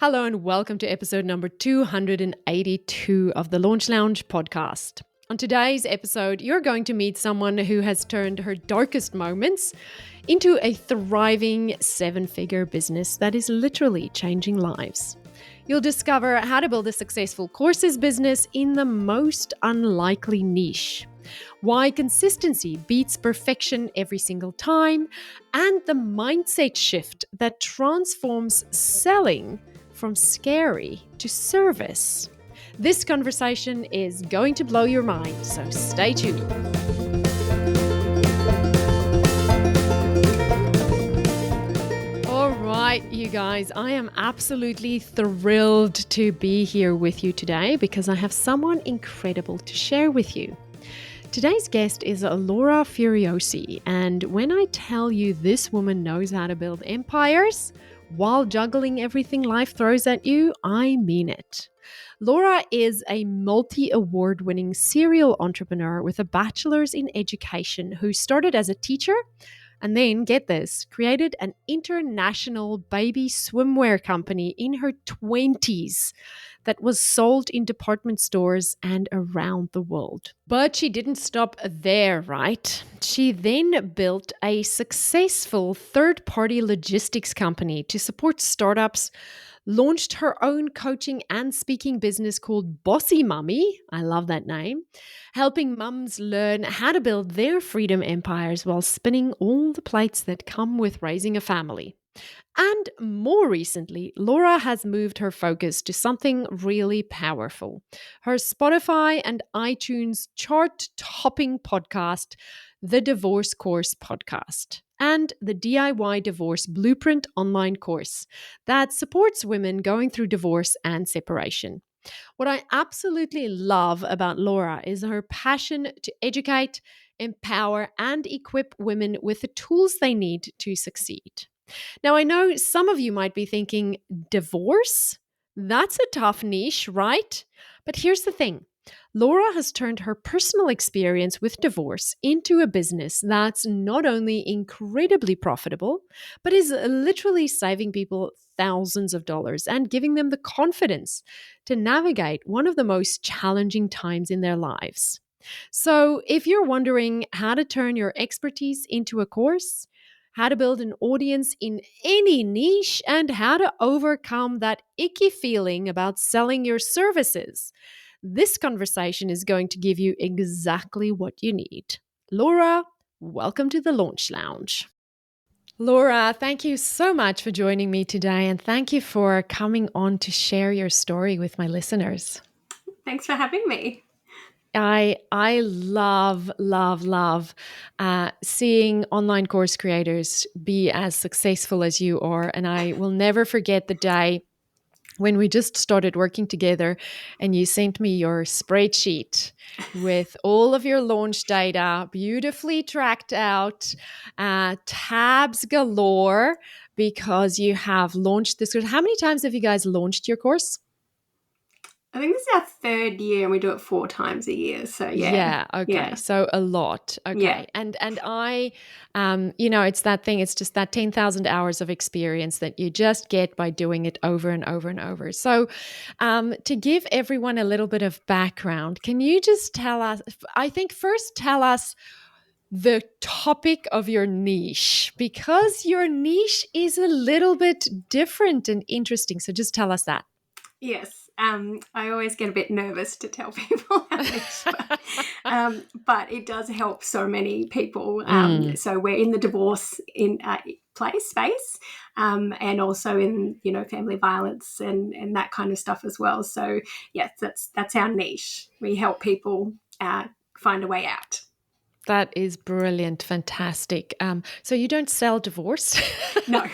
Hello and welcome to episode number 282 of the Launch Lounge podcast. On today's episode, you're going to meet someone who has turned her darkest moments into a thriving seven-figure business that is literally changing lives. You'll discover how to build a successful courses business in the most unlikely niche, why consistency beats perfection every single time, and the mindset shift that transforms selling from scary to service. This conversation is going to blow your mind, so stay tuned. All right, you guys, I am absolutely thrilled to be here with you today because I have someone incredible to share with you. Today's guest is Laura Furiosi, and when I tell you this woman knows how to build empires while juggling everything life throws at you, I mean it. Laura is a multi-award-winning serial entrepreneur with a bachelor's in education who started as a teacher and then, get this, created an international baby swimwear company in her 20s that was sold in department stores and around the world. But she didn't stop there, right? She then built a successful third-party logistics company to support startups, launched her own coaching and speaking business called Bossy Mummy, I love that name, helping mums learn how to build their freedom empires while spinning all the plates that come with raising a family. And more recently, Laura has moved her focus to something really powerful. Her Spotify and iTunes chart-topping podcast, The Divorce Course Podcast, and the DIY Divorce Blueprint online course that supports women going through divorce and separation. What I absolutely love about Laura is her passion to educate, empower, and equip women with the tools they need to succeed. Now, I know some of you might be thinking, divorce? That's a tough niche, right? But here's the thing. Laura has turned her personal experience with divorce into a business that's not only incredibly profitable, but is literally saving people thousands of dollars and giving them the confidence to navigate one of the most challenging times in their lives. So, if you're wondering how to turn your expertise into a course, how to build an audience in any niche, and how to overcome that icky feeling about selling your services, this conversation is going to give you exactly what you need. Laura, welcome to the Launch Lounge. Laura, thank you so much for joining me today, and thank you for coming on to share your story with my listeners. Thanks for having me. I love seeing online course creators be as successful as you are. And I will never forget the day when we just started working together and you sent me your spreadsheet with all of your launch data, beautifully tracked out, tabs galore, because you have launched this course. How many times have you guys launched your course? I think this is our third year and we do it 4 times a year. So Yeah. Okay. Yeah. So a lot. Okay. Yeah. And I, it's that thing. It's just that 10,000 hours of experience that you just get by doing it over and over and over. So, to give everyone a little bit of background, can you just tell us? I think first tell us the topic of your niche, because your niche is a little bit different and interesting. So just tell us that. Yes. I always get a bit nervous to tell people how much, but it does help so many people. So we're in the divorce space, and also in family violence and that kind of stuff as well. So yes, that's our niche. We help people find a way out. That is brilliant, fantastic. So you don't sell divorce? No.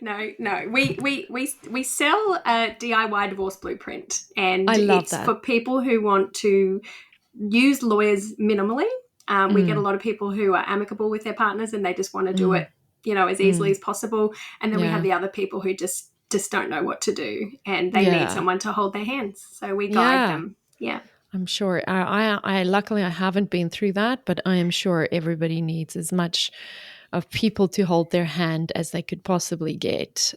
No. We sell a DIY divorce blueprint, and it's for people who want to use lawyers minimally. We get a lot of people who are amicable with their partners and they just want to do it, as easily as possible. And then we have the other people who just don't know what to do and they need someone to hold their hands. So we guide them. Yeah. I'm sure. I luckily I haven't been through that, but I am sure everybody needs as much of people to hold their hand as they could possibly get.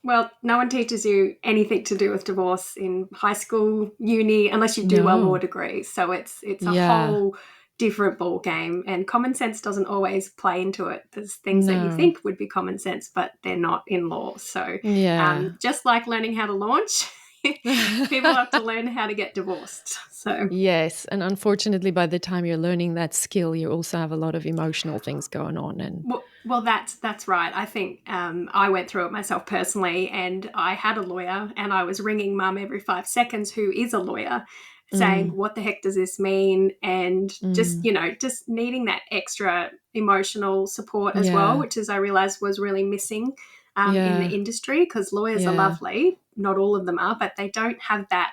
Well, no one teaches you anything to do with divorce in high school, uni, unless you do a law No. degree. So it's a Yeah. whole different ball game, and common sense doesn't always play into it. There's things that you No. think would be common sense, but they're not in law. So Yeah. just like learning how to launch, people have to learn how to get divorced. So Yes. And unfortunately, by the time you're learning that skill, you also have a lot of emotional things going on. And well, that's right. I think I went through it myself personally, and I had a lawyer, and I was ringing mum every 5 seconds, who is a lawyer, saying, "What the heck does this mean?" And just mm, just needing that extra emotional support as well, yeah. which is I realized was really missing in the Yeah. industry, because lawyers are Yeah. lovely, not all of them are, but they don't have that.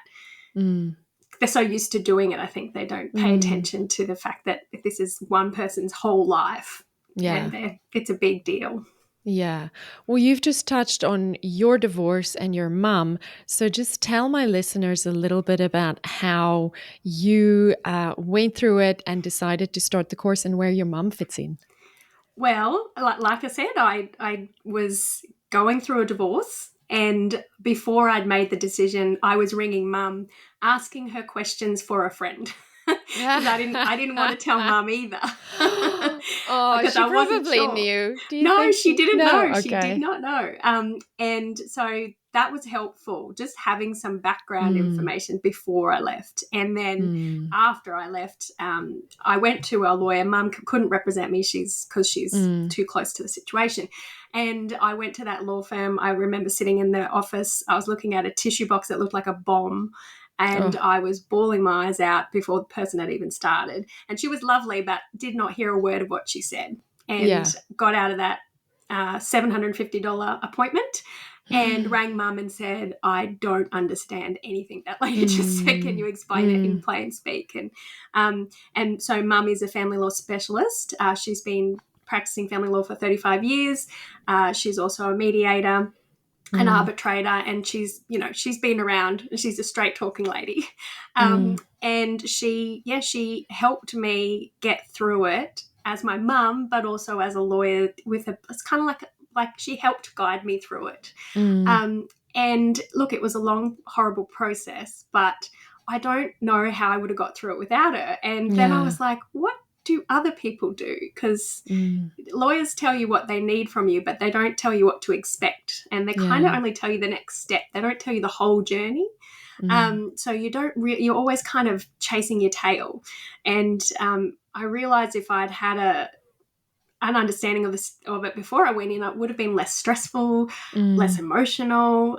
Mm, They're so used to doing it. I think they don't pay mm, attention to the fact that this is one person's whole life, yeah. and it's a big deal. Yeah. Well, you've just touched on your divorce and your mum. So just tell my listeners a little bit about how you went through it and decided to start the course and where your mum fits in. Well, like I said, I was going through a divorce, and before I'd made the decision, I was ringing mum, asking her questions for a friend, because I didn't want to tell mum either, Oh, because she I wasn't probably sure. knew. Do you No, think she she? didn't No. know. She did Okay. not know. And so that was helpful, just having some background Mm, information before I left. And then mm, after I left, I went to a lawyer. Mum couldn't represent me, because she's mm, too close to the situation. And I went to that law firm. I remember sitting in the office. I was looking at a tissue box that looked like a bomb, and oh, I was bawling my eyes out before the person had even started. And she was lovely, but did not hear a word of what she said, and yeah. got out of that $750 appointment, and rang mum and said, "I don't understand anything that lady just said. Can Mm, you explain it in mm, plain speak?" And so mum is a family law specialist. She's been practicing family law for 35 years. She's also a mediator, an mm, arbitrator, and she's been around. She's a straight talking lady. mm, And she helped me get through it as my mum, but also as a lawyer. It's kind of like she helped guide me through it. mm, um, and look, it was a long, horrible process, but I don't know how I would have got through it without her. And then I yeah. was like, what do other people do? Because Mm, lawyers tell you what they need from you, but they don't tell you what to expect. And they kind of yeah. only tell you the next step. They don't tell you the whole journey. Mm, So you're always kind of chasing your tail. And I realized if I'd had an understanding of it before I went in, it would have been less stressful, less mm, emotional,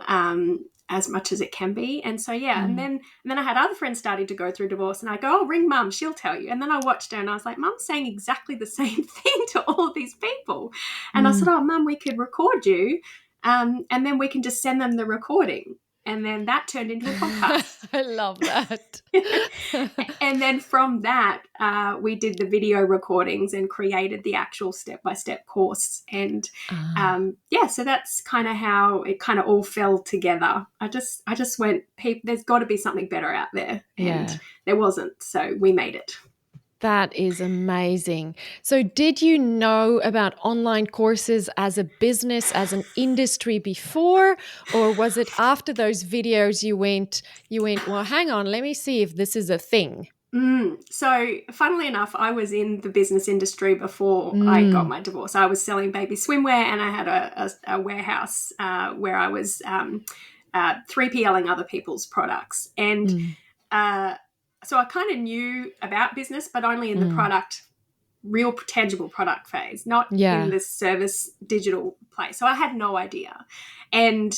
as much as it can be. And so yeah, and mm. then I had other friends starting to go through divorce, and I go, "Oh, ring mum, she'll tell you." And then I watched her, and I was like, "Mum's saying exactly the same thing to all of these people." And I said, Mm. "Oh, mum, we could record you, and then we can just send them the recording." And then that turned into a podcast. I love that. And then from that, we did the video recordings and created the actual step-by-step course. And Ah, so that's kind of how it kind of all fell together. I just went, there's got to be something better out there, and yeah, there wasn't, so we made it. that is amazing. So, did you know about online courses as a business, as an industry before, or was it after those videos you went, well, hang on, let me see if this is a thing? So, funnily enough, I was in the business industry before I got Mm, my divorce. I was selling baby swimwear, and I had a warehouse where I was 3PLing other people's products. And mm, uh, so I kind of knew about business, but only in the mm. real tangible product phase, not in Yeah, the service digital place. So I had no idea. And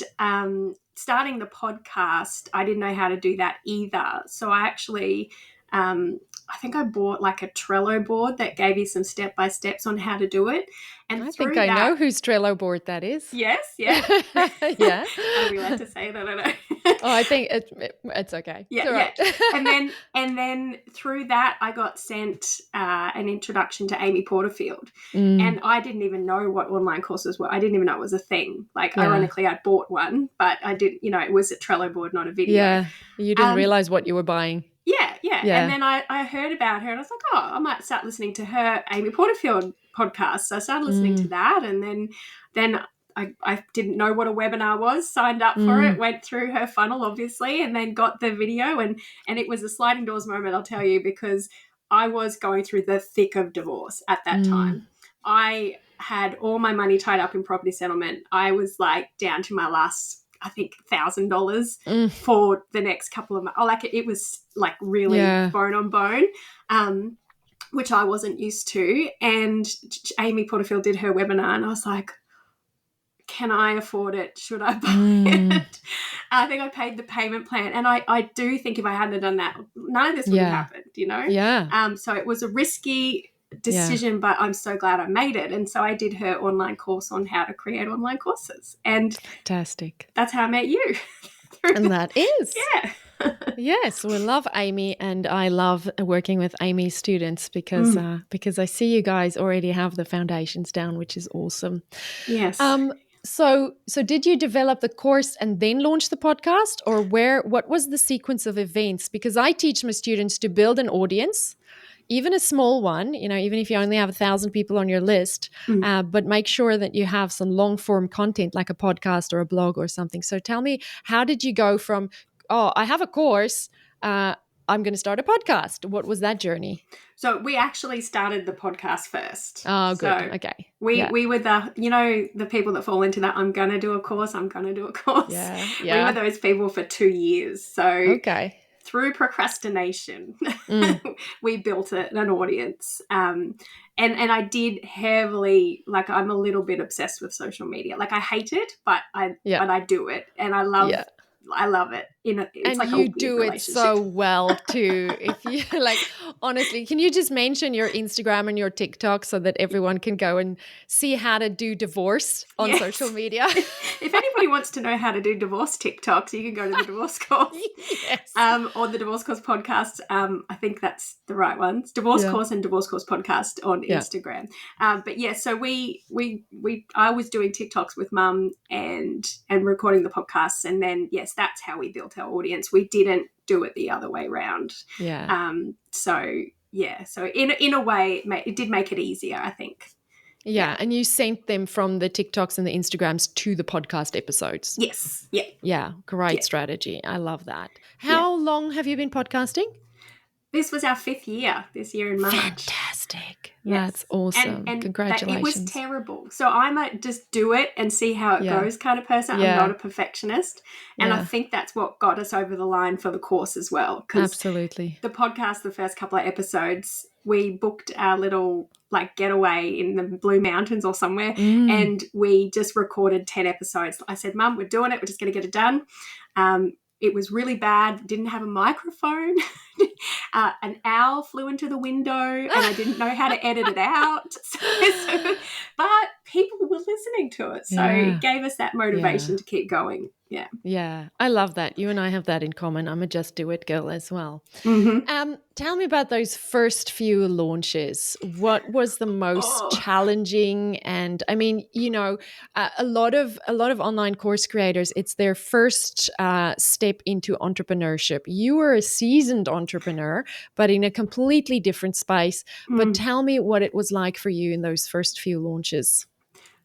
starting the podcast, I didn't know how to do that either. So I actually, I think I bought like a Trello board that gave you some step by steps on how to do it. And I think through I that, know whose Trello board that is. yes, yeah. Yeah. Are we allowed to say it? I don't know. Oh, I think it's okay. It's Yeah, all yeah. right. And then through that, I got sent an introduction to Amy Porterfield, Mm, and I didn't even know what online courses were. I didn't even know it was a thing. Like, yeah. ironically, I bought one, but I did. It was a Trello board, not a video. Yeah. You didn't Um, realize what you were buying. yeah, yeah. And Yeah. then I heard about her, and I was like, oh, I might start listening to her Amy Porterfield podcast. So I started listening to Mm, that, and then I didn't know what a webinar was, signed up for it, went through her funnel, obviously, and then got the video. And it was a sliding doors moment, I'll tell you, because I was going through the thick of divorce at that time. I had all my money tied up in property settlement. I was like down to my last, I think, $1,000 for the next couple of months. Like it was like really bone on bone, which I wasn't used to. And Amy Porterfield did her webinar, and I was like, can I afford it? Should I buy it? I think I paid the payment plan. And I do think if I hadn't done that, none of this would have happened, you know? Yeah. So it was a risky decision, but I'm so glad I made it. And so I did her online course on how to create online courses. And fantastic. That's how I met you. And that is. Yeah. Yes, we love Amy, and I love working with Amy's students because I see you guys already have the foundations down, which is awesome. Yes. So did you develop the course and then launch the podcast, or what was the sequence of events? Because I teach my students to build an audience, even a small one, you know, even if you only have 1,000 people on your list, but make sure that you have some long form content like a podcast or a blog or something. So tell me, how did you go from, I have a course, I'm going to start a podcast? What was that journey? So we actually started the podcast first. Oh, good. So okay. We were the people that fall into that, I'm going to do a course. Yeah. We were those people for 2 years. So through procrastination, we built an audience. And I did heavily, like, I'm a little bit obsessed with social media. Like, I hate it, but I do it, and I love it. It's and like you do it so well too. If you like, honestly, can you just mention your Instagram and your TikTok so that everyone can go and see how to do divorce on social media? If anybody wants to know how to do divorce TikToks, you can go to the Divorce Course, or the Divorce Course podcast. I think that's the right ones. Divorce Course and Divorce Course podcast on Instagram. But so I was doing TikToks with Mum and recording the podcasts, and then that's how we built our audience. We didn't do it the other way around. So in a way, it did make it easier, I think. Yeah, and you sent them from the TikToks and the Instagrams to the podcast episodes. Yes. Yeah, great strategy. I love that. How long have you been podcasting? This was our 5th year this year in March. Fantastic. Yes. That's awesome. And congratulations. It was terrible. So I'm a just do it and see how it goes kind of person. I'm not a perfectionist. And I think that's what got us over the line for the course as well. Absolutely. The podcast, the first couple of episodes, we booked our little getaway in the Blue Mountains or somewhere, and we just recorded 10 episodes. I said, Mum, we're doing it. We're just going to get it done. It was really bad. Didn't have a microphone. An owl flew into the window, and I didn't know how to edit it out. But people were listening to it, so it gave us that motivation to keep going. Yeah, I love that. You and I have that in common. I'm a just do it girl as well. Tell me about those first few launches. What was the most challenging? And I mean, a lot of online course creators, it's their first step into entrepreneurship. You were a seasoned entrepreneur, but in a completely different space. But tell me what it was like for you in those first few launches.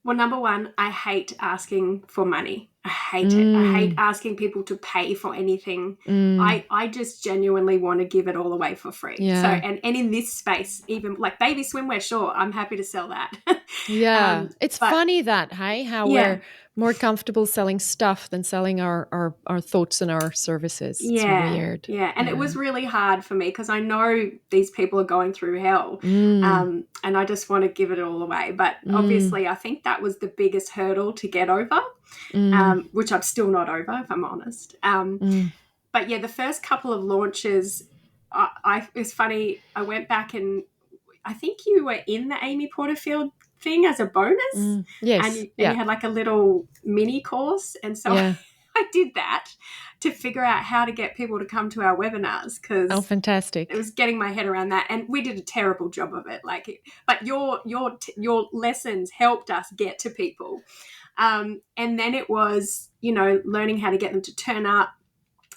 Well, number one, I hate asking for money. I hate it. I hate asking people to pay for anything. I just genuinely want to give it all away for free. So, and in this space, even like baby swimwear, sure, I'm happy to sell that. It's funny that, how we're more comfortable selling stuff than selling our thoughts and our services. It's weird. And it was really hard for me because I know these people are going through hell, and I just want to give it all away. But obviously, I think that was the biggest hurdle to get over, which I'm still not over, if I'm honest. But the first couple of launches, it's funny. I went back and I think you were in the Amy Porterfield thing as a bonus. Yes. And you had like a little mini course. And so I did that to figure out how to get people to come to our webinars because fantastic. It was getting my head around that. And we did a terrible job of it. But your lessons helped us get to people. And then it was, learning how to get them to turn up.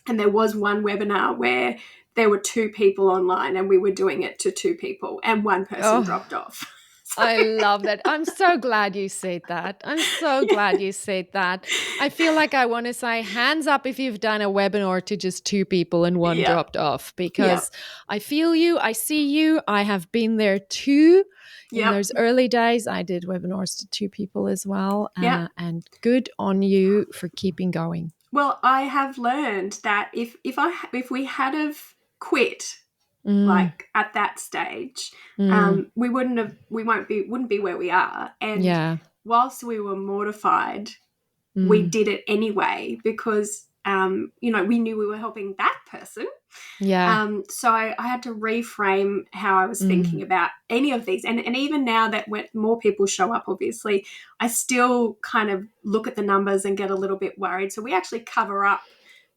And there was one webinar where there were 2 people online and we were doing it to 2 people and one person dropped off. I love that. I'm so glad you said that. I'm so glad you said that. I feel like I want to say hands up if you've done a webinar to just 2 people and one Yeah. dropped off, Yep. because I feel you. I see you. I have been there too. In Yep. those early days, I did webinars to 2 people as well. Yep. And good on you for keeping going. Well, I have learned that if we had have quit Mm, like at that stage, mm, wouldn't be where we are. And yeah. whilst we were mortified, we Mm, did it anyway because we knew we were helping that person. yeah. So I had to reframe how I was thinking Mm. about any of these. And even now that when more people show up, obviously, I still kind of look at the numbers and get a little bit worried. So we actually cover up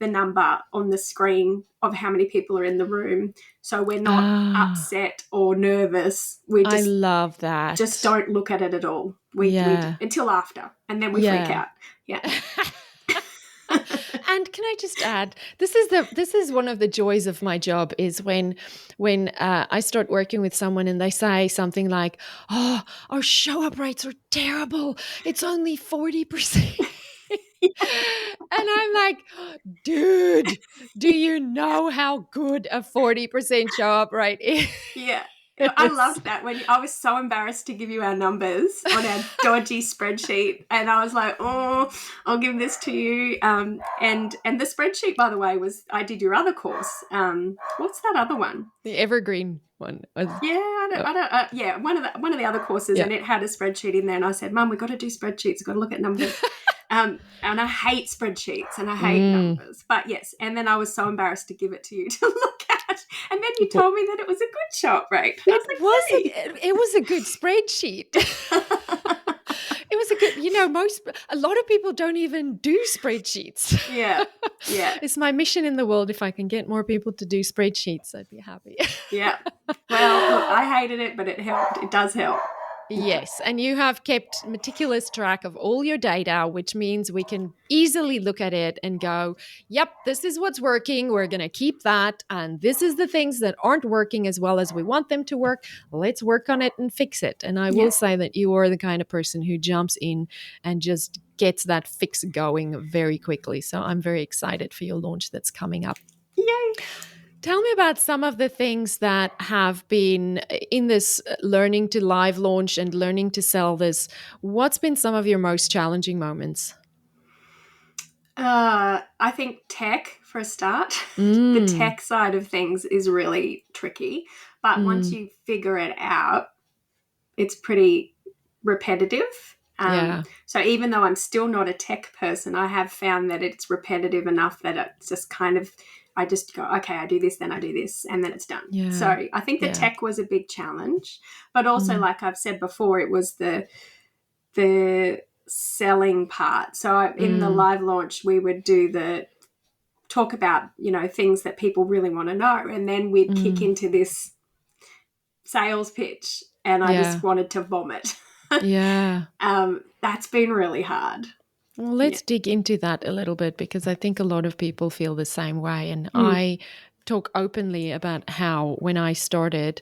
the number on the screen of how many people are in the room. So we're not Ah, upset or nervous. We I just love that. don't look at it at all. We Yeah. until after, and then we freak Yeah. out. Yeah. And can I just add, this is one of the joys of my job is when I start working with someone and they say something like, "Oh, our show up rates are terrible. It's only 40%." And I'm like, "Dude, do you know how good a 40% show up rate Yeah. I is?" loved that when I was so embarrassed to give you our numbers on our dodgy spreadsheet, and I was like, "Oh, I'll give this to you." And the spreadsheet, by the way, was I did your other course. What's that other one? The evergreen one. Yeah, I don't. Yeah, one of the other courses, Yeah. and it had a spreadsheet in there, and I said, "Mum, we've got to do spreadsheets. We've got to look at numbers." And I hate spreadsheets and I hate Mm. numbers. But yes, and then I was so embarrassed to give it to you to look at. And then you told me that it was a good shop rate. And I It was was like, it was a good spreadsheet. yay. It was a good, a lot of people don't even do spreadsheets. Yeah. Yeah. It's my mission in the world. If I can get more people to do spreadsheets, I'd be happy. Yeah. Well, look, I hated it, but it helped. It does help. Okay. Yes, and you have kept meticulous track of all your data, which means we can easily look at it and go, yep, this is what's working. We're going to keep that. And this is the things that aren't working as well as we want them to work. Let's work on it and fix it. And I will Yeah. say that you are the kind of person who jumps in and just gets that fix going very quickly. So I'm very excited for your launch that's coming up. Yay. Tell me about some of the things that have been in this learning to live launch and learning to sell this. What's been some of your most challenging moments? I think tech for a start. The Mm, tech side of things is really tricky. But once mm, you figure it out, it's pretty repetitive. yeah, So even though I'm still not a tech person, I have found that it's repetitive enough that it's just kind of, I just go, okay, I do this, then I do this, and then it's done. yeah, So I think the yeah. tech was a big challenge, but also, Mm, like I've said before, it was the selling part. So in the mm, live launch, we would do the talk about, things that people really want to know, and then we'd kick mm, into this sales pitch, and I yeah, just wanted to vomit. yeah. That's been really hard. Well, Yeah. let's dig into that a little bit because I think a lot of people feel the same way. And Mm. I talk openly about how when I started,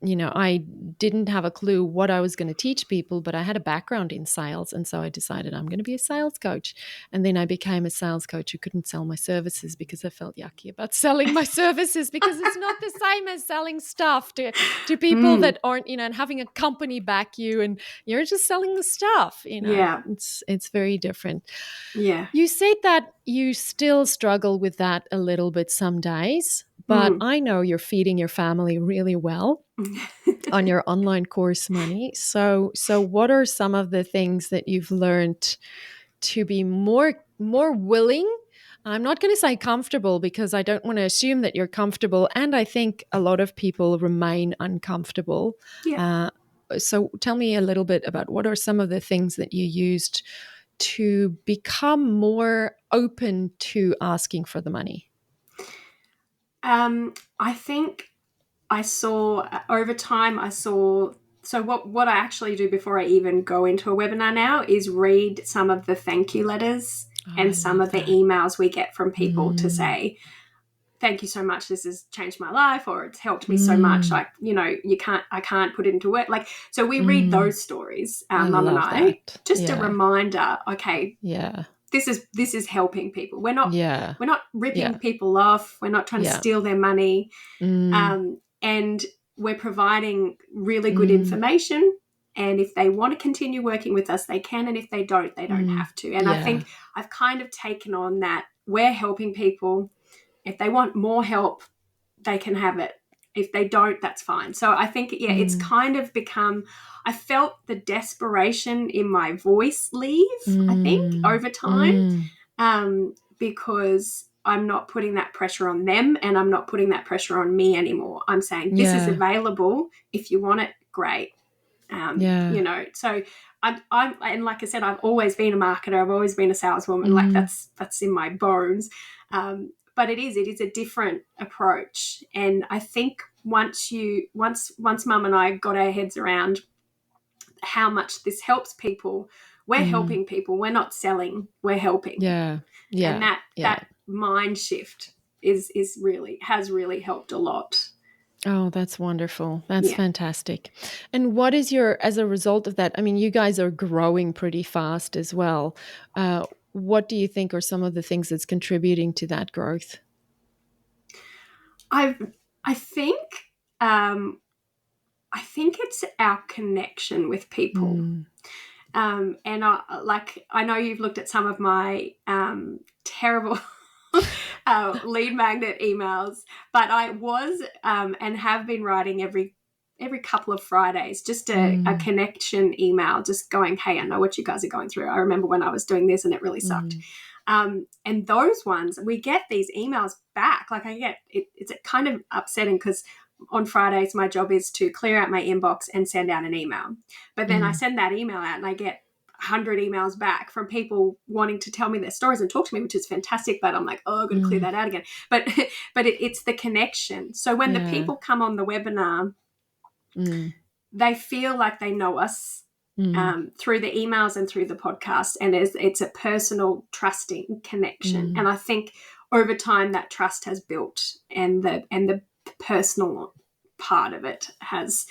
I didn't have a clue what I was going to teach people, but I had a background in sales. And so I decided I'm going to be a sales coach. And then I became a sales coach who couldn't sell my services because I felt yucky about selling my services because it's not the same as selling stuff to people Mm. that aren't, and having a company back you and you're just selling the stuff, Yeah. it's very different. Yeah. You said that you still struggle with that a little bit some days, but Mm. I know you're feeding your family really well on your online course money. So what are some of the things that you've learned to be more willing? I'm not going to say comfortable because I don't want to assume that you're comfortable, and I think a lot of people remain uncomfortable. Yeah. Uh, so tell me a little bit about what are some of the things that you used to become more open to asking for the money? I think I saw over time, so what I actually do before I even go into a webinar now is read some of the thank you letters Oh, I and some love of the that. emails we get from people to Mm, say, thank you so much, this has changed my life, or it's helped me so much, like, I can't put it into work. Like, so we read those stories, I Mum and love I, that. just a reminder, okay, Yeah. this is helping people. We're Yeah. not ripping Yeah. people off. We're not trying to steal their money. Mm. And we're providing really good Mm. information. And if they want to continue working with us, they can. And if they don't, they don't have to. And I think I've kind of taken on that. We're helping people. If they want more help, they can have it. If they don't, that's fine. So I think, it's kind of become, I felt the desperation in my voice leave, I think, over time, because I'm not putting that pressure on them, and I'm not putting that pressure on me anymore. I'm saying this is available. If you want it, great. So I'm, and like I said, I've always been a marketer. I've always been a saleswoman. Like that's in my bones. But it is a different approach. And I think once Mum and I got our heads around how much this helps people, we're helping people. We're not selling. We're helping. Yeah. And that mind shift has really helped a lot. Oh, that's wonderful. That's fantastic. And what is as a result of that, I mean, you guys are growing pretty fast as well. What do you think are some of the things that's contributing to that growth? I think it's our connection with people. And I know you've looked at some of my terrible lead magnet emails, but I was and have been writing every couple of Fridays just a connection email, just going, hey, I know what you guys are going through. I remember when I was doing this and it really sucked. And those ones, we get these emails back. Like I get it's kind of upsetting because on Fridays, my job is to clear out my inbox and send out an email. But then I send that email out and I get 100 emails back from people wanting to tell me their stories and talk to me, which is fantastic. But I'm like, oh, I've got to clear that out again. But it's the connection. So when the people come on the webinar, they feel like they know us through the emails and through the podcast. And it's a personal, trusting connection. And I think over time that trust has built, and the personal part of it has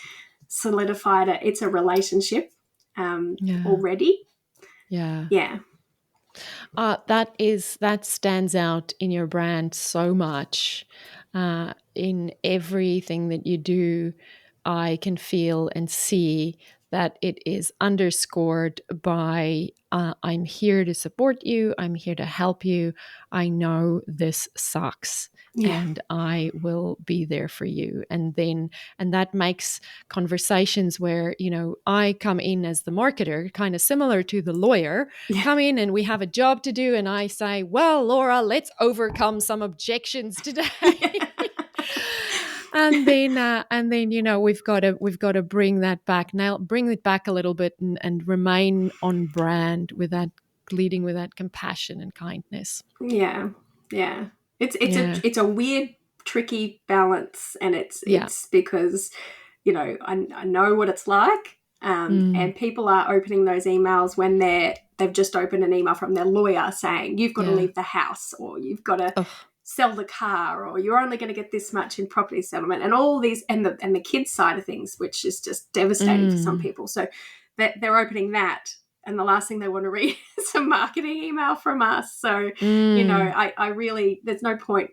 solidified it. It's a relationship already. Yeah. That stands out in your brand so much. In everything that you do, I can feel and see that it is underscored by I'm here to support you. I'm here to help you. I know this sucks. And I will be there for you. And that makes conversations where, I come in as the marketer, kind of similar to the lawyer, come in and we have a job to do. And I say, well, Laura, let's overcome some objections today. And then we've got to bring that back now, bring it back a little bit and remain on brand with that, leading with that compassion and kindness. It's a weird, tricky balance, and it's because I know what it's like, and people are opening those emails when they've just opened an email from their lawyer saying you've got to leave the house, or you've got to sell the car, or you're only going to get this much in property settlement, and all these, and the kids side of things, which is just devastating for some people. So they're opening that, and the last thing they want to read is a marketing email from us. So, I really, there's no point.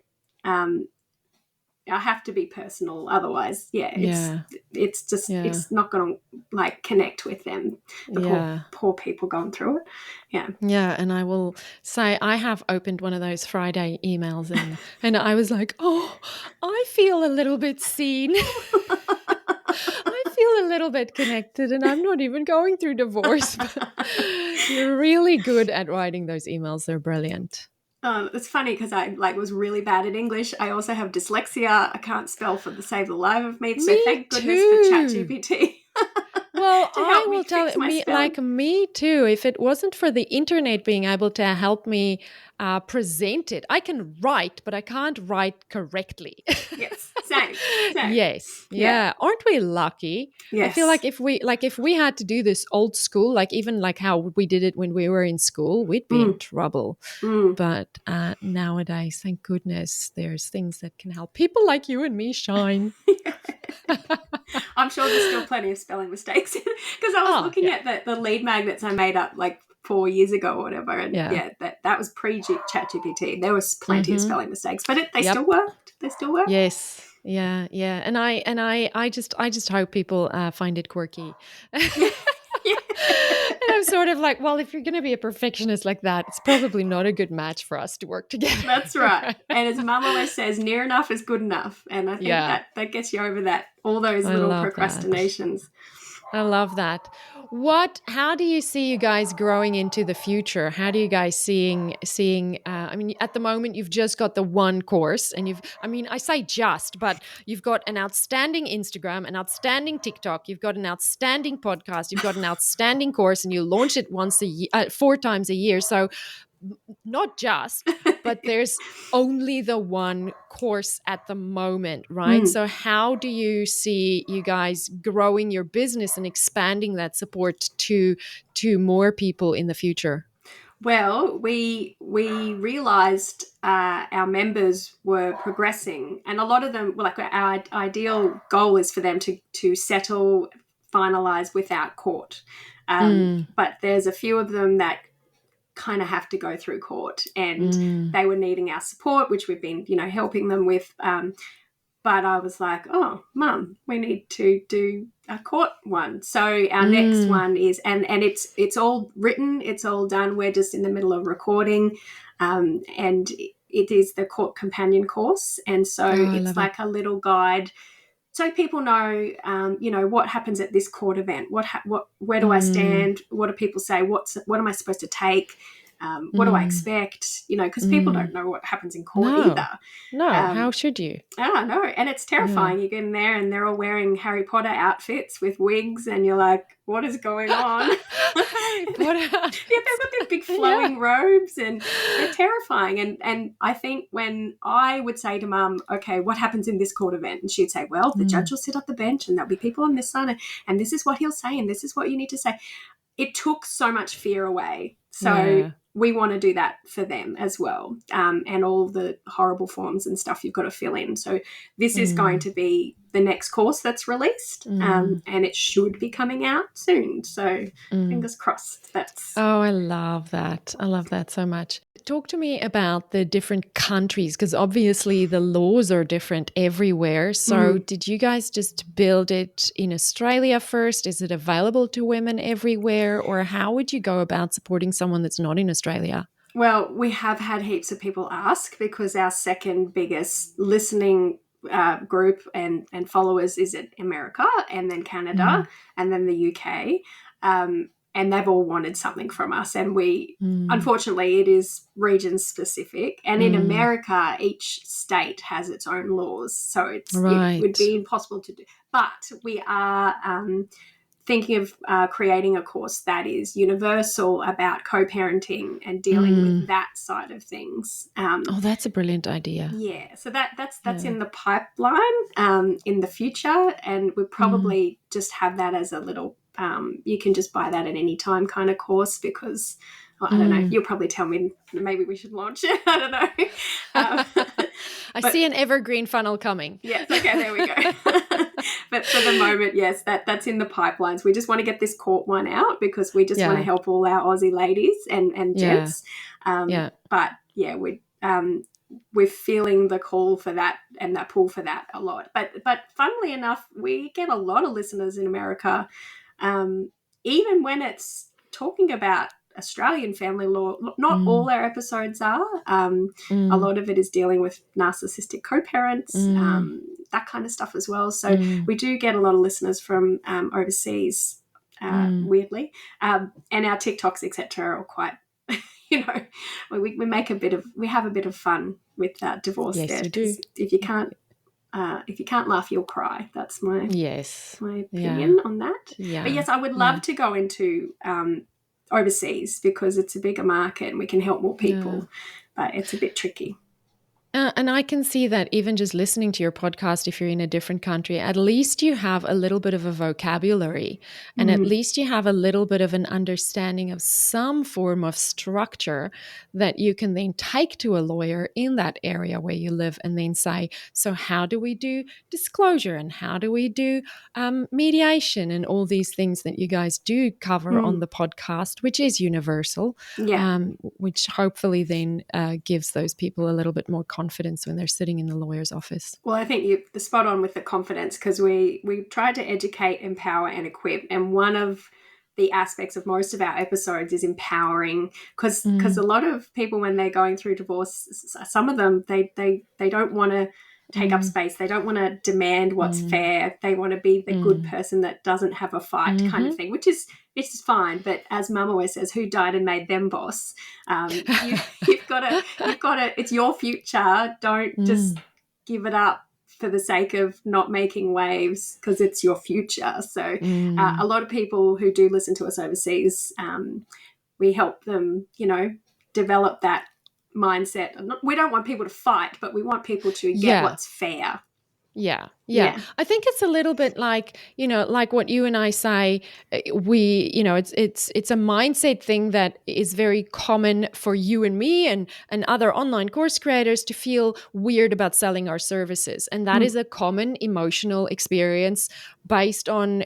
I have to be personal. Otherwise, it's just, it's not going to connect with them. The poor people going through it. Yeah. And I will say, I have opened one of those Friday emails and I was like, oh, I feel a little bit seen. I feel a little bit connected, and I'm not even going through divorce. But you're really good at writing those emails. They're brilliant. It's funny because I was really bad at English. I also have dyslexia. I can't spell for the save the life of me. So thank goodness for ChatGPT. Well, I will tell you, me too. If it wasn't for the internet being able to help me present it, I can write, but I can't write correctly. Yes, Same. Yes. Yeah. Aren't we lucky? I feel Yes. like if we had to do this old school, like even like how we did it when we were in school, we'd be in Mm. trouble. Mm. But nowadays, thank goodness, there's things that can help people like you and me shine. I'm sure there's still plenty of spelling mistakes because I was Oh, looking yeah. at the lead magnets I made up like 4 years ago or whatever, and Yeah. that was pre ChatGPT. There was plenty of Mm-hmm. spelling mistakes, but they still Yep. worked. They still work. Yes. Yeah. Yeah. And I just hope people find it quirky. Yeah. And I'm sort of like, well, if you're going to be a perfectionist like that, it's probably not a good match for us to work together. That's right. And as Mum always says, near enough is good enough. And I think Yeah, that gets you over all those I little love that. procrastinations. I love that. How do you see you guys growing into the future? How do you guys seeing, I mean, at the moment you've just got the one course and I say just, but you've got an outstanding Instagram, an outstanding TikTok, you've got an outstanding podcast, you've got an outstanding course and you launch it 4 times a year. So not just, but there's only the one course at the moment, right? Mm. So how do you see you guys growing your business and expanding that support to more people in the future? Well, we realised our members were progressing, and a lot of them, like our ideal goal is for them to settle, finalise without court. Mm, But there's a few of them that kind of have to go through court, and mm, they were needing our support, which we've been, helping them with. But I was like, oh, Mum, we need to do a court one. So our next mm. one is, and it's all written, it's all done. We're just in the middle of recording, and it is the court companion course, and so Oh, I it's love it. like a little guide so people know, what happens at this court event. Where do I Mm, stand? What do people say? What am I supposed to take? What do I mm, expect? Because people don't mm. know what happens in court No, either. no. How Um, should you? Oh, no. And it's Yeah. terrifying. You get in there and they're all wearing Harry Potter outfits with wigs, and you're like, what is going on? Harry Potter Yeah, they've got these big Yeah. flowing robes, and they're terrifying. And I think when I would say to Mum, okay, what happens in this court event? And she'd say, well, the Mm, judge will sit at the bench and there'll be people on this side, and this is what he'll say, and this is what you need to say. It took so much fear away. So yeah. we want to do that for them as well, and all the horrible forms and stuff you've got to fill in. So this is going Mm, to be the next course that's released, mm, and it should be coming out soon. So mm. fingers crossed. That's Oh, I love that. I love that so much. Talk to me about the different countries, because obviously the laws are different everywhere. So, mm. did you guys just build it in Australia first? Is it available to women everywhere? Or how would you go about supporting someone that's not in Australia? Well, we have had heaps of people ask because our second biggest listening group and followers is in America, and then Canada, Mm, and then the UK. And they've all wanted something from us. And mm, unfortunately, it is region specific. And in mm. America, each state has its own laws. So it would Right. be impossible to do. But we are thinking of creating a course that is universal about co-parenting and dealing with Mm. that side of things. Oh, that's a brilliant idea. Yeah, so that's Yeah. in the pipeline in the future, and we Mm. probably just have that as a little. You can just buy that at any time kind of course because I don't know. Mm. You'll probably tell me maybe we should launch it. I don't know, I but see an evergreen funnel coming. yes, okay, there we go. But for the moment, yes, that's in the pipelines. We just want to get this court one out because we just want to Yeah. help all our Aussie ladies and Yeah. gents. Yeah. But yeah, we're feeling the call for that and that pull for that a lot. But funnily enough, we get a lot of listeners in America, um, even when it's talking about Australian family law. Not Mm. all our episodes are. A Mm. lot of it is dealing with narcissistic co-parents, Mm. that kind of stuff as well. So Mm. we do get a lot of listeners from overseas, Mm. weirdly, and our TikToks, etc., are quite. You know, we have a bit of fun with divorce Yes, there you do. because if you can't laugh, you'll cry. That's Yes. my Yeah. opinion on that. But Yeah. yes, I would Yeah. love to go into overseas because it's a bigger market and we can help more Yeah. people, but it's a bit tricky. and I can see that even just listening to your podcast, if you're in a different country, at least you have a little bit of a vocabulary, and at least you have a little bit of an understanding of some form of structure that you can then take to a lawyer in that area where you live and then say, so how do we do disclosure, and how do we do mediation, and all these things that you guys do cover on the podcast, which is universal, Yeah. which hopefully then gives those people a little bit more confidence when they're sitting in the lawyer's office. Well, I think you're spot on with the confidence, because we try to educate, empower, and equip. And one of the aspects of most of our episodes is empowering, because a lot of people, when they're going through divorce, some of them, they don't want to take up space. They don't want to demand what's fair. They want to be the good person that doesn't have a fight kind of thing, which is fine. But as Mum always says, who died and made them boss? You've got to, it's your future. Don't just give it up for the sake of not making waves, because it's your future. So a lot of people who do listen to us overseas, we help them, develop that mindset. We don't want people to fight, but we want people to get what's fair. Yeah. I think it's a little bit like, like what you and I say, it's a mindset thing that is very common for you and me and other online course creators to feel weird about selling our services. And that is a common emotional experience based on,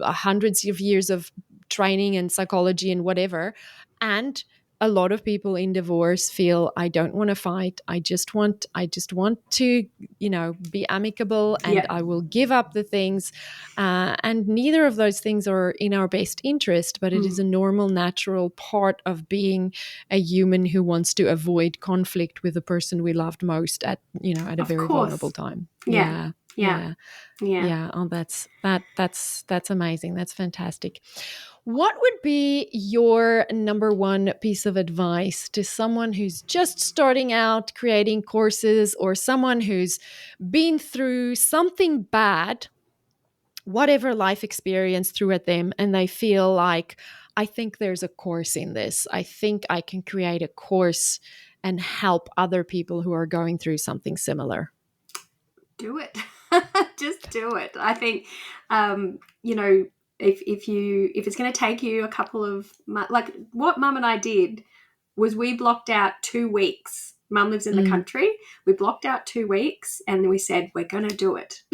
hundreds of years of training and psychology and whatever. And a lot of people in divorce feel, I don't want to fight. I just want to, be amicable, and I will give up the things. And neither of those things are in our best interest, but it is a normal, natural part of being a human who wants to avoid conflict with the person we loved most at a very vulnerable time. Yeah. Oh, that's amazing. That's fantastic. What would be your number one piece of advice to someone who's just starting out creating courses, or someone who's been through something bad, whatever life experience threw at them, and they feel like, I think there's a course in this. I think I can create a course and help other people who are going through something similar? Do it. Just do it. I think, if it's going to take you a couple of months, like what Mum and I did was we blocked out 2 weeks. Mum lives in the country. We blocked out 2 weeks, and we said, we're going to do it.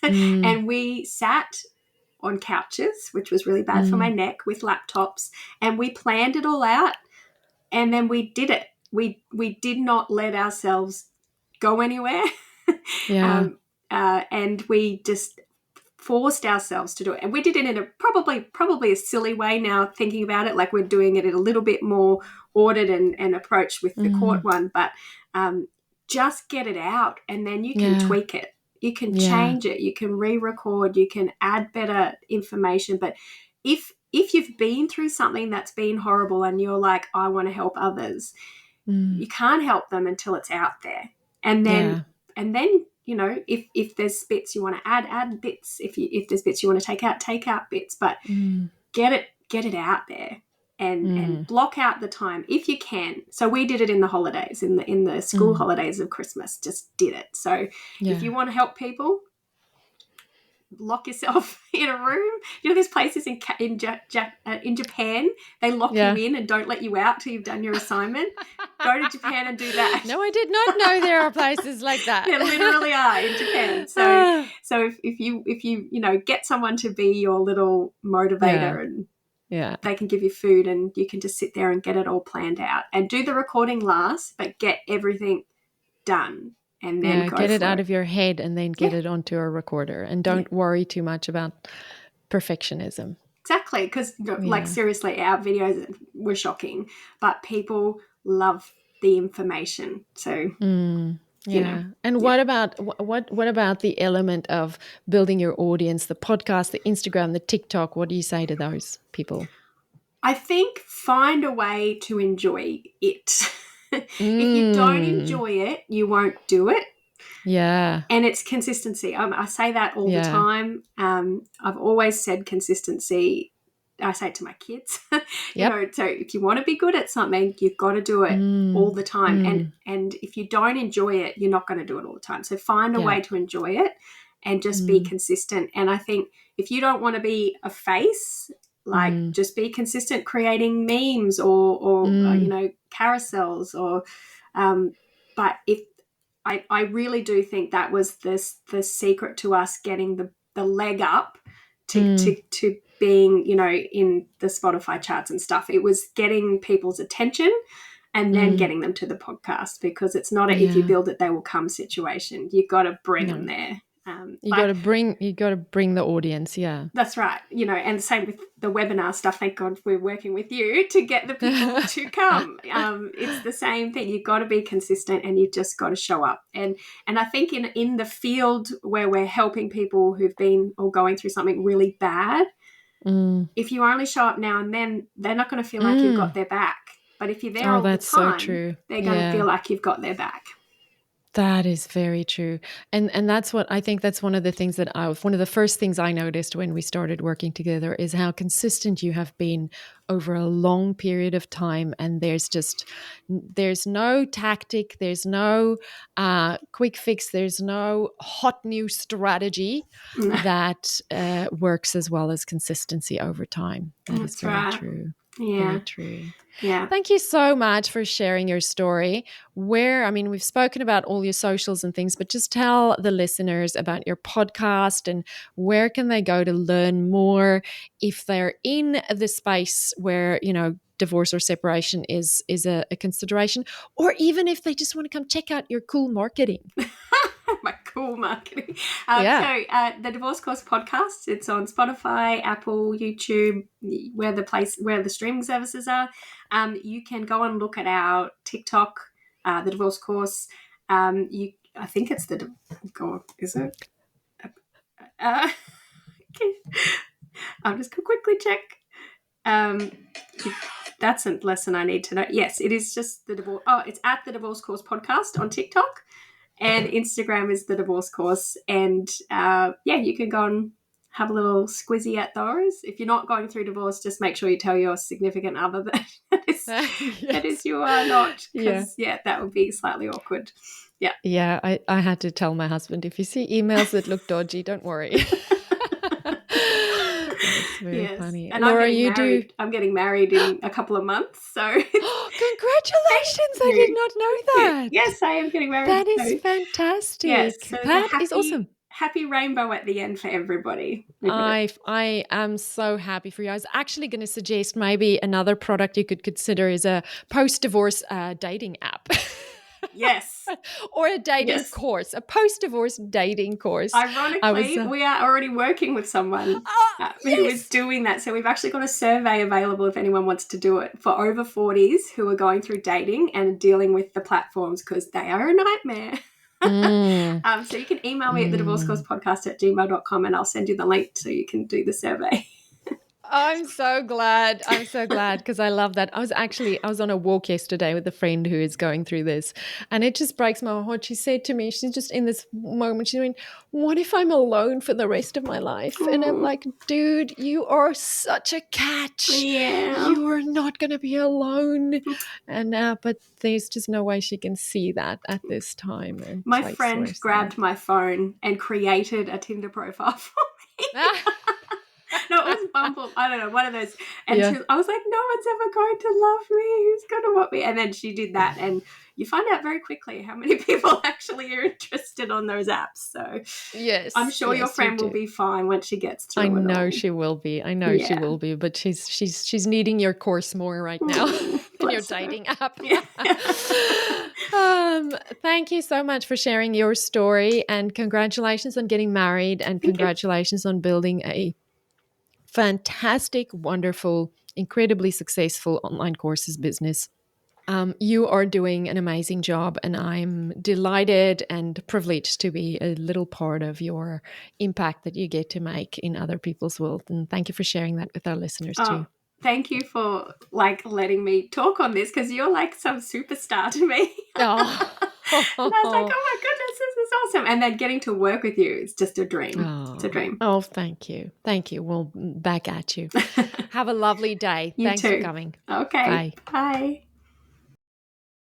And we sat on couches, which was really bad for my neck, with laptops, and we planned it all out, and then we did it. We did not let ourselves go anywhere. And we just forced ourselves to do it. And we did it in a probably a silly way now, thinking about it, like we're doing it in a little bit more ordered and approach with the court one. But just get it out, and then you can tweak it. You can change it. You can re-record. You can add better information. But if you've been through something that's been horrible and you're like, I want to help others, you can't help them until it's out there. And then if there's bits you want to add bits. If there's bits you want to take out bits. But get it out there, and block out the time if you can. So we did it in the holidays, in the school holidays of Christmas. Just did it. So if you want to help people, lock yourself in a room. There's places in Japan, they lock you in and don't let you out till you've done your assignment. Go to Japan and do that. No, I did not know there are places like that. There literally are in Japan. So if you get someone to be your little motivator, and they can give you food, and you can just sit there and get it all planned out, and do the recording last, but get everything done. And then get it out of your head, and then get it onto a recorder, and don't worry too much about perfectionism. Exactly, because seriously, our videos were shocking, but people love the information. So And what about the element of building your audience, the podcast, the Instagram, the TikTok? What do you say to those people? I think find a way to enjoy it. If you don't enjoy it, you won't do it. Yeah. And it's consistency. I say that all the time. I've always said consistency. I say it to my kids, Yep. so if you want to be good at something, you've got to do it all the time. And if you don't enjoy it, you're not going to do it all the time. So find a Yeah. way to enjoy it and just be consistent. And I think if you don't want to be a face, like just be consistent creating memes or carousels or but if I really do think that was the secret to us getting the leg up to being, in the Spotify charts and stuff. It was getting people's attention and then getting them to the podcast, because it's not if you build it, they will come situation. You've got to bring them there. You got to bring the audience. Yeah. That's right. And same with the webinar stuff. Thank God we're working with you to get the people to come. It's the same thing. You've got to be consistent and you've just got to show up. And I think in the field where we're helping people who've been or going through something really bad, if you only show up now and then, they're not going to feel like you've got their back. But if you're there all the time, so true. They're going to feel like you've got their back. That is very true. And that's what I think, that's one of the things that one of the first things I noticed when we started working together is how consistent you have been over a long period of time. And there's no tactic, there's no quick fix, there's no hot new strategy that works as well as consistency over time. That's very true. Yeah. Very true. Yeah. Thank you so much for sharing your story. We've spoken about all your socials and things, but just tell the listeners about your podcast and where can they go to learn more if they're in the space where, divorce or separation is a consideration, or even if they just want to come check out your cool marketing. My cool marketing. So the Divorce Course podcast, it's on Spotify, Apple, YouTube, where the streaming services are. You can go and look at our TikTok, the Divorce Course. I think it's is it? Okay. I'm just going to quickly check. That's a lesson I need to know. Yes, it is just the divorce. Oh, it's at the Divorce Course podcast on TikTok. And Instagram is the Divorce Course. And you can go and have a little squizzy at those. If you're not going through divorce, just make sure you tell your significant other that is you are not. Because, that would be slightly awkward. Yeah. Yeah, I had to tell my husband, if you see emails that look dodgy, don't worry. That's very funny. And Laura, I'm getting married in a couple of months. So congratulations. I did not know that. Yes, I am getting married. That is fantastic. Yes, so that is awesome. Happy rainbow at the end for everybody. I am so happy for you. I was actually going to suggest maybe another product you could consider is a post-divorce dating app. Yes. Or a dating course, a post-divorce dating course. Ironically, we are already working with someone who is doing that. So we've actually got a survey available if anyone wants to do it for over 40s who are going through dating and dealing with the platforms, because they are a nightmare. So you can email me at thedivorcecourspodcast@gmail.com and I'll send you the link so you can do the survey. I'm so glad because I love that. I was on a walk yesterday with a friend who is going through this, and it just breaks my heart. She said to me, she's just in this moment, she's going, what if I'm alone for the rest of my life? And I'm like, dude, you are such a catch. Yeah. You are not going to be alone. And but there's just no way she can see that at this time. And my friend grabbed my phone and created a Tinder profile for me. No, it was Bumble. I don't know, one of those. And I was like, no one's ever going to love me. Who's going to want me? And then she did that. And you find out very quickly how many people actually are interested on those apps. So yes, I'm sure your friend will be fine once she gets through it. I know she will be. She will be. But she's needing your course more right now in your dating app. Yeah. Thank you so much for sharing your story, and congratulations on getting married, and congratulations on building a fantastic, wonderful, incredibly successful online courses business. You are doing an amazing job, and I'm delighted and privileged to be a little part of your impact that you get to make in other people's world. And thank you for sharing that with our listeners too. Thank you for letting me talk on this, because you're like some superstar to me. And I was like, oh my goodness, this is awesome. And then getting to work with you is just a dream. It's a dream. Oh, thank you. Thank you. Well, back at you. Have a lovely day. You Thanks too. for coming. Okay. Bye.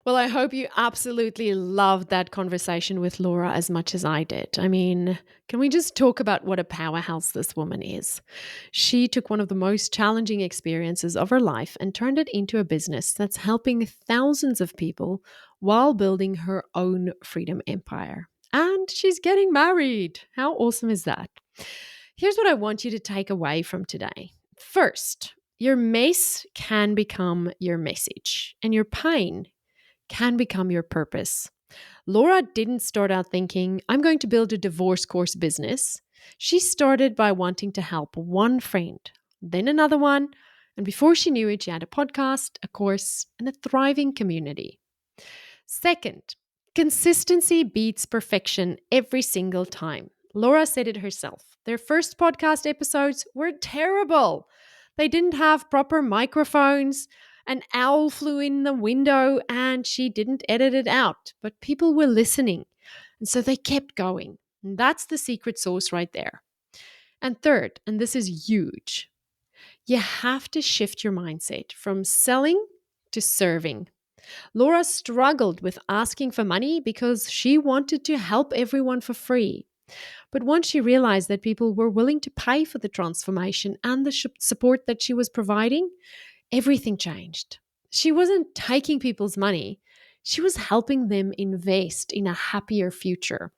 Well, I hope you absolutely loved that conversation with Laura as much as I did. I mean, can we just talk about what a powerhouse this woman is? She took one of the most challenging experiences of her life and turned it into a business that's helping thousands of people while building her own freedom empire. And she's getting married. How awesome is that? Here's what I want you to take away from today. First, your mess can become your message, and your pain can become your purpose. Laura didn't start out thinking, I'm going to build a divorce course business. She started by wanting to help one friend, then another one, and before she knew it, she had a podcast, a course, and a thriving community. Second, consistency beats perfection every single time. Laura said it herself. Their first podcast episodes were terrible. They didn't have proper microphones. An owl flew in the window and she didn't edit it out, but people were listening. And so they kept going. And that's the secret sauce right there. And third, and this is huge, you have to shift your mindset from selling to serving. Laura struggled with asking for money because she wanted to help everyone for free. But once she realized that people were willing to pay for the transformation and the support that she was providing, everything changed. She wasn't taking people's money. She was helping them invest in a happier future.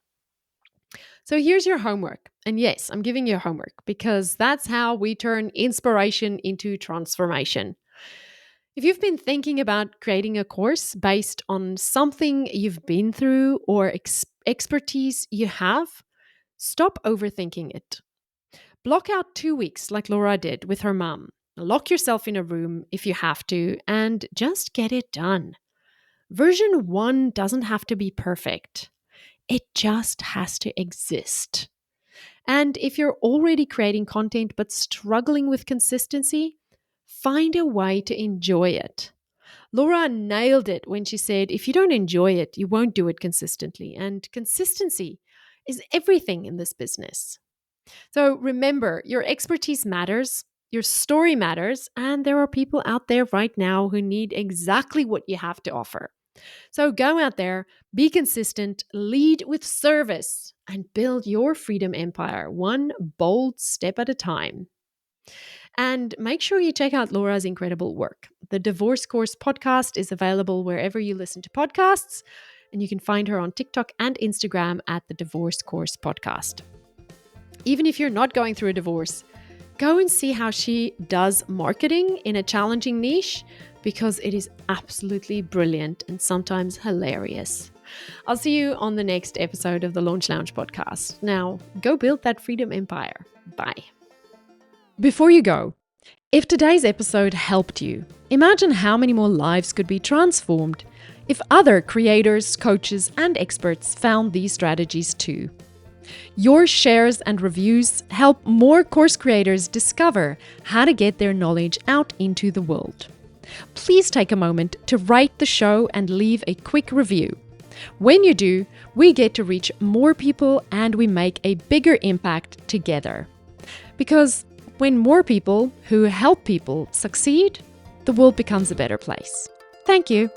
So here's your homework. And yes, I'm giving you homework because that's how we turn inspiration into transformation. If you've been thinking about creating a course based on something you've been through or expertise you have, stop overthinking it. Block out 2 weeks like Laura did with her mom. Lock yourself in a room if you have to and just get it done. Version 1 doesn't have to be perfect. It just has to exist. And if you're already creating content but struggling with consistency, find a way to enjoy it. Laura nailed it when she said, if you don't enjoy it, you won't do it consistently. And consistency is everything in this business. So remember, your expertise matters, your story matters, and there are people out there right now who need exactly what you have to offer. So go out there, be consistent, lead with service, and build your freedom empire one bold step at a time. And make sure you check out Laura's incredible work. The Divorce Course podcast is available wherever you listen to podcasts, and you can find her on TikTok and Instagram at the Divorce Course podcast. Even if you're not going through a divorce, go and see how she does marketing in a challenging niche because it is absolutely brilliant and sometimes hilarious. I'll see you on the next episode of the Launch Lounge podcast. Now, go build that freedom empire. Bye. Before you go, if today's episode helped you, imagine how many more lives could be transformed if other creators, coaches, and experts found these strategies too. Your shares and reviews help more course creators discover how to get their knowledge out into the world. Please take a moment to rate the show and leave a quick review. When you do, we get to reach more people and we make a bigger impact together. Because when more people who help people succeed, the world becomes a better place. Thank you.